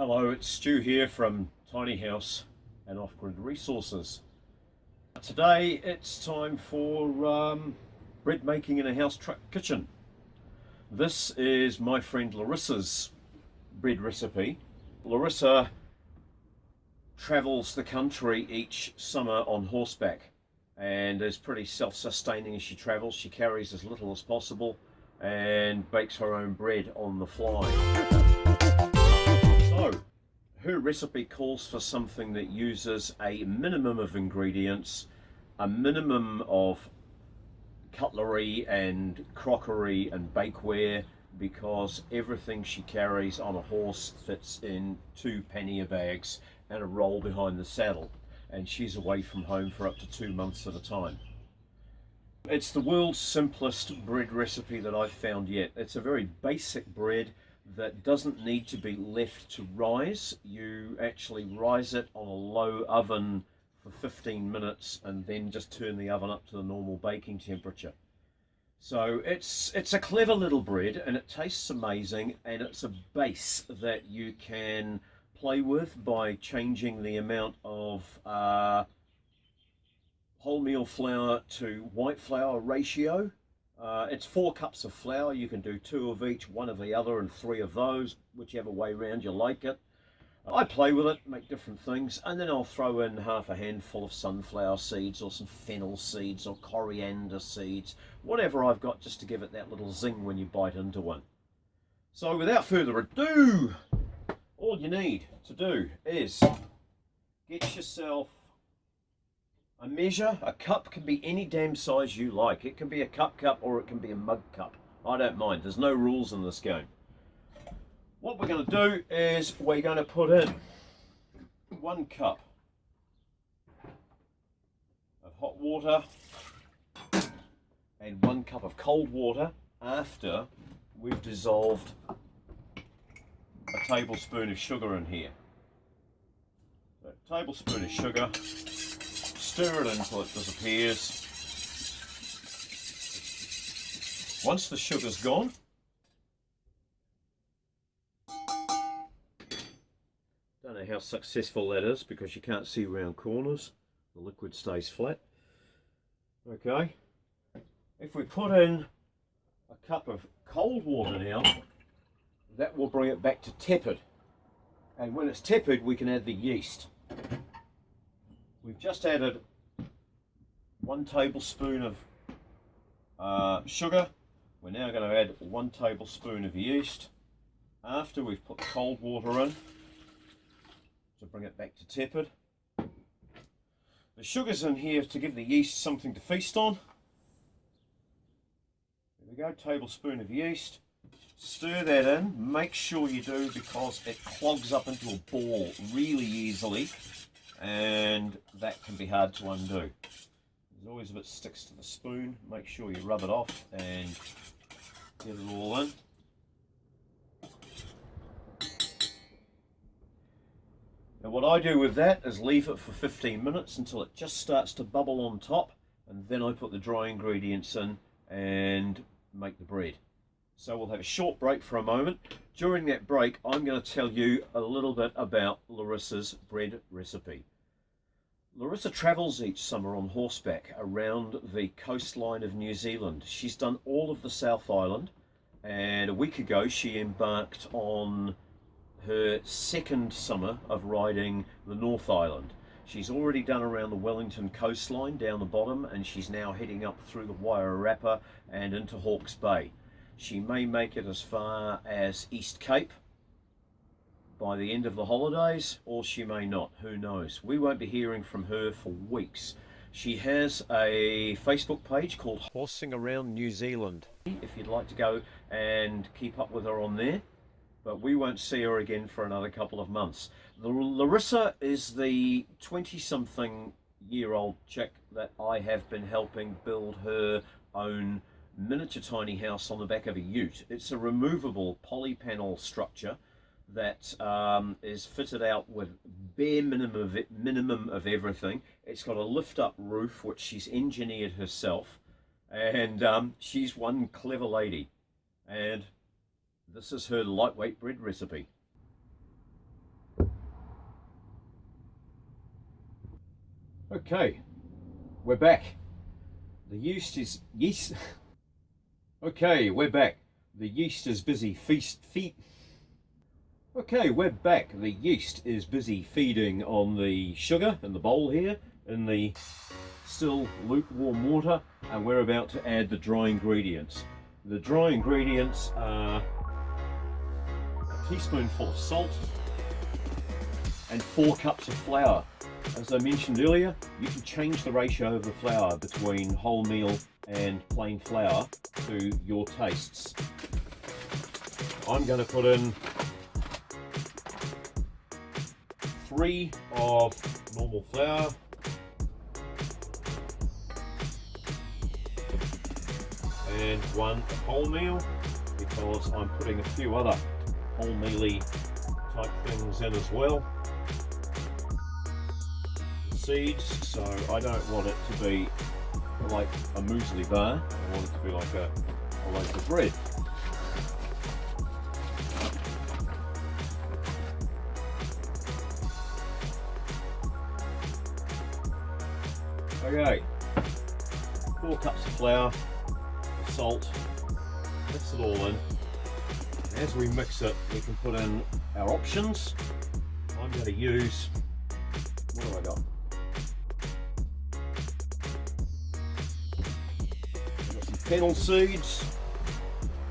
Hello, it's Stu here from Tiny House and Offgrid Resources. Today it's time for bread making in a Housetruck kitchen. This is my friend Larissa's bread recipe. Larissa travels the country each summer on horseback and is pretty self-sustaining as she travels. She carries as little as possible and bakes her own bread on the fly. So, her recipe calls for something that uses a minimum of ingredients, a minimum of cutlery and crockery and bakeware, because everything she carries on a horse fits in 2 pannier bags and a roll behind the saddle, and she's away from home for up to 2 months at a time. It's the world's simplest bread recipe that I've found yet. It's a very basic bread that doesn't need to be left to rise. You actually rise it on a low oven for 15 minutes and then just turn the oven up to the normal baking temperature. So it's a clever little bread and it tastes amazing, and it's a base that you can play with by changing the amount of wholemeal flour to white flour ratio. It's 4 cups of flour. You can do 2 of each, 1 of the other, and 3 of those, whichever way round you like it. I play with it, make different things, and then I'll throw in half a handful of sunflower seeds or some fennel seeds or coriander seeds, whatever I've got, just to give it that little zing when you bite into one. So without further ado, all you need to do is get yourself a measure. A cup can be any damn size you like. It can be a cup or it can be a mug cup. I don't mind. There's no rules in this game. What we're going to do is we're going to put in 1 cup of hot water and 1 cup of cold water after we've dissolved a tablespoon of sugar in here. So, a tablespoon of sugar. Stir it until it disappears. Once the sugar's gone, don't know how successful that is because you can't see around corners. The liquid stays flat. Okay. If we put in a cup of cold water now, that will bring it back to tepid. And when it's tepid, we can add the yeast. We've just added 1 tablespoon of sugar. We're now going to add 1 tablespoon of yeast after we've put cold water in to bring it back to tepid. The sugar's in here to give the yeast something to feast on. There we go, tablespoon of yeast. Stir that in. Make sure you do, because it clogs up into a ball really easily, and that can be hard to undo. There's always a bit sticks to the spoon. Make sure you rub it off and get it all in. Now what I do with that is leave it for 15 minutes until it just starts to bubble on top, and then I put the dry ingredients in and make the bread. So we'll have a short break for a moment. During that break, I'm going to tell you a little bit about Larissa's bread recipe. Larissa travels each summer on horseback around the coastline of New Zealand. She's done all of the South Island, and a week ago she embarked on her 2nd summer of riding the North Island. She's already done around the Wellington coastline down the bottom, and she's now heading up through the Wairarapa and into Hawke's Bay. She may make it as far as East Cape by the end of the holidays, or she may not. Who knows? We won't be hearing from her for weeks. She has a Facebook page called Horsing Around New Zealand, if you'd like to go and keep up with her on there. But we won't see her again for another couple of months. Larissa is the 20-something year old chick that I have been helping build her own miniature tiny house on the back of a ute. It's a removable polypanel structure that is fitted out with bare minimum of everything. It's got a lift-up roof, which she's engineered herself, and she's one clever lady. And this is her lightweight bread recipe. Okay, we're back. The yeast. Okay, we're back. The yeast is busy Okay, we're back. The yeast is busy feeding on the sugar in the bowl here, in the still lukewarm water, and we're about to add the dry ingredients. The dry ingredients are a teaspoonful of salt and 4 cups of flour. As I mentioned earlier, you can change the ratio of the flour between wholemeal and plain flour to your tastes. I'm going to put in 3 of normal flour, and 1 of wholemeal, because I'm putting a few other wholemealy type things in as well. Seeds, so I don't want it to be like a muesli bar. I want it to be like a loaf of bread. Okay, 4 cups of flour, salt, mix it all in. And as we mix it, we can put in our options. I'm going to use, what do I got? Fennel seeds,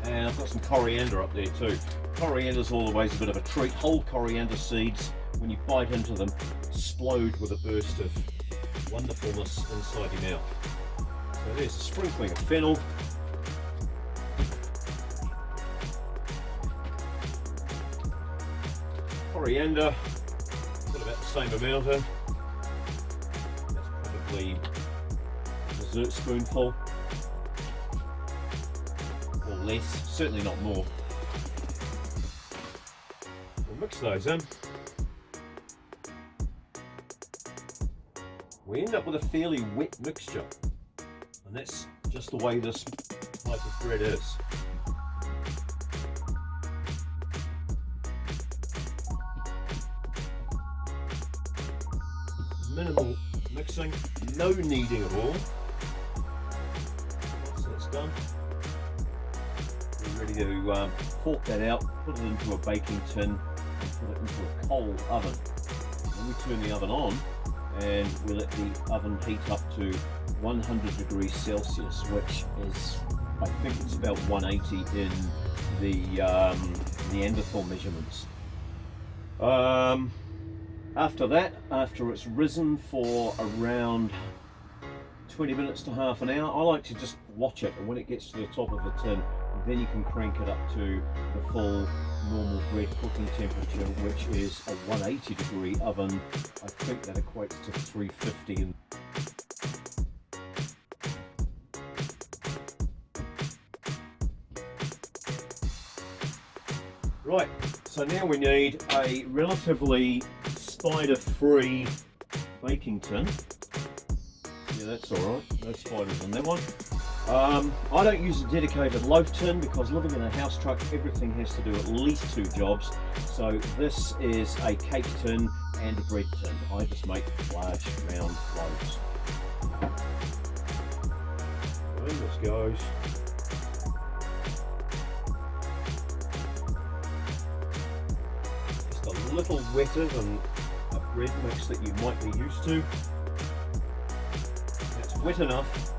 and I've got some coriander up there too. Coriander's always a bit of a treat. Whole coriander seeds, when you bite into them, explode with a burst of wonderfulness inside your mouth. So there's a sprinkling of fennel. Coriander, put about the same amount in. That's probably a dessert spoonful. Less, certainly not more. We'll mix those in. We end up with a fairly wet mixture, and that's just the way this type of bread is. Minimal mixing, no kneading at all. Once that's done, ready to fork that out, put it into a baking tin and put it into a coal oven. Then we turn the oven on and we let the oven heat up to 100 degrees Celsius, which is, I think it's about 180 in the Neanderthal measurements. After that, after it's risen for around 20 minutes to half an hour, I like to just watch it, and when it gets to the top of the tin, then you can crank it up to the full normal bread cooking temperature, which is a 180 degree oven. I think that equates to 350. Right, so now we need a relatively spider-free baking tin. Yeah, that's alright, no spiders on that one. I don't use a dedicated loaf tin because living in a house truck, everything has to do at least 2 jobs. So this is a cake tin and a bread tin. I just make large round loaves. So in this goes. Just a little wetter than a bread mix that you might be used to. That's wet enough.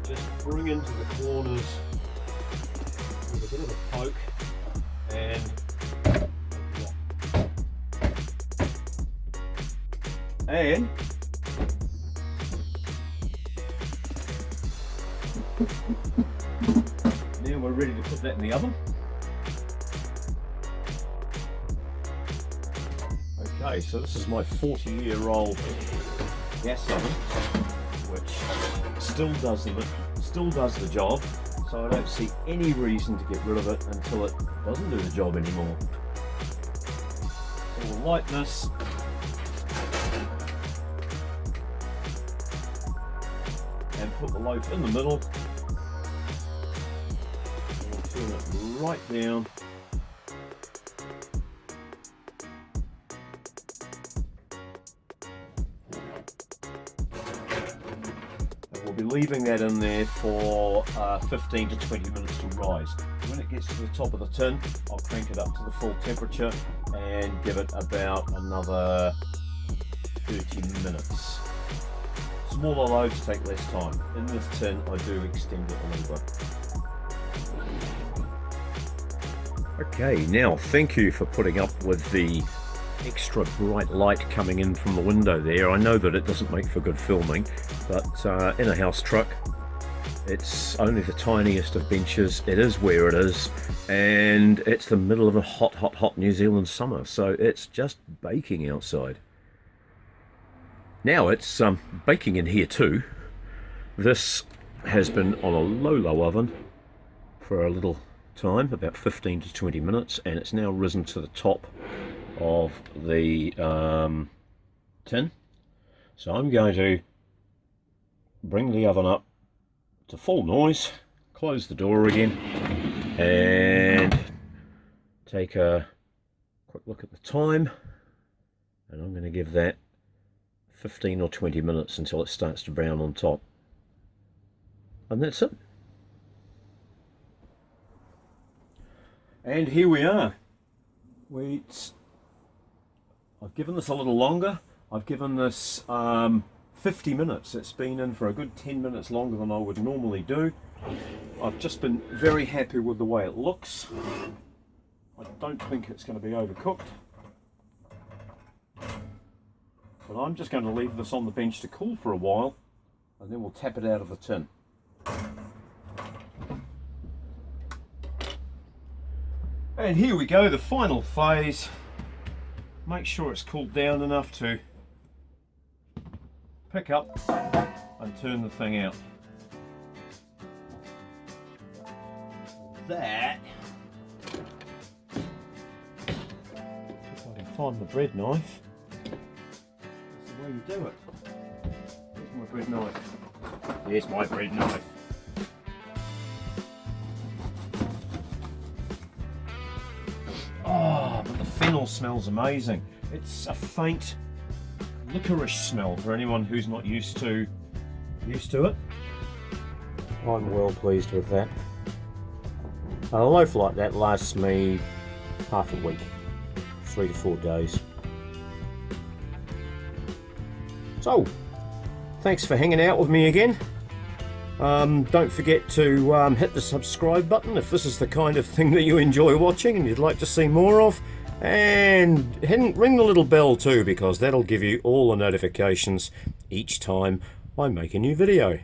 Just bring into the corners with a bit of a poke and now we're ready to put that in the oven. Okay, so this is my 40-year-old gas oven, which still does the job, so I don't see any reason to get rid of it until it doesn't do the job anymore. So we'll light this, and put the loaf in the middle, and we'll turn it right down. We'll be leaving that in there for 15 to 20 minutes to rise. When it gets to the top of the tin, I'll crank it up to the full temperature and give it about another 30 minutes. Smaller loads take less time. In this tin, I do extend it a little bit. Okay, now thank you for putting up with the extra bright light coming in from the window there. I know that it doesn't make for good filming, but in a house truck, it's only the tiniest of benches. It is where it is, and it's the middle of a hot New Zealand summer, so it's just baking outside. Now it's baking in here too. This has been on a low oven for a little time, about 15 to 20 minutes, and it's now risen to the top of the tin. So I'm going to bring the oven up to full noise, close the door again, and take a quick look at the time, and I'm going to give that 15 or 20 minutes until it starts to brown on top, and that's it. And here we are. I've given this a little longer. I've given this 50 minutes. It's been in for a good 10 minutes longer than I would normally do. I've just been very happy with the way it looks. I don't think it's going to be overcooked. But I'm just going to leave this on the bench to cool for a while, and then we'll tap it out of the tin. And here we go, the final phase. Make sure it's cooled down enough to pick up and turn the thing out. That, if I can find the bread knife, that's the way you do it. Where's my bread knife? There's my bread knife. Oh, but the fennel smells amazing. It's a faint licorice smell for anyone who's not used to it. I'm well pleased with that. A loaf like that lasts me half a week, 3 to 4 days. So, thanks for hanging out with me again. Don't forget to hit the subscribe button if this is the kind of thing that you enjoy watching and you'd like to see more of. And ring the little bell too, because that'll give you all the notifications each time I make a new video.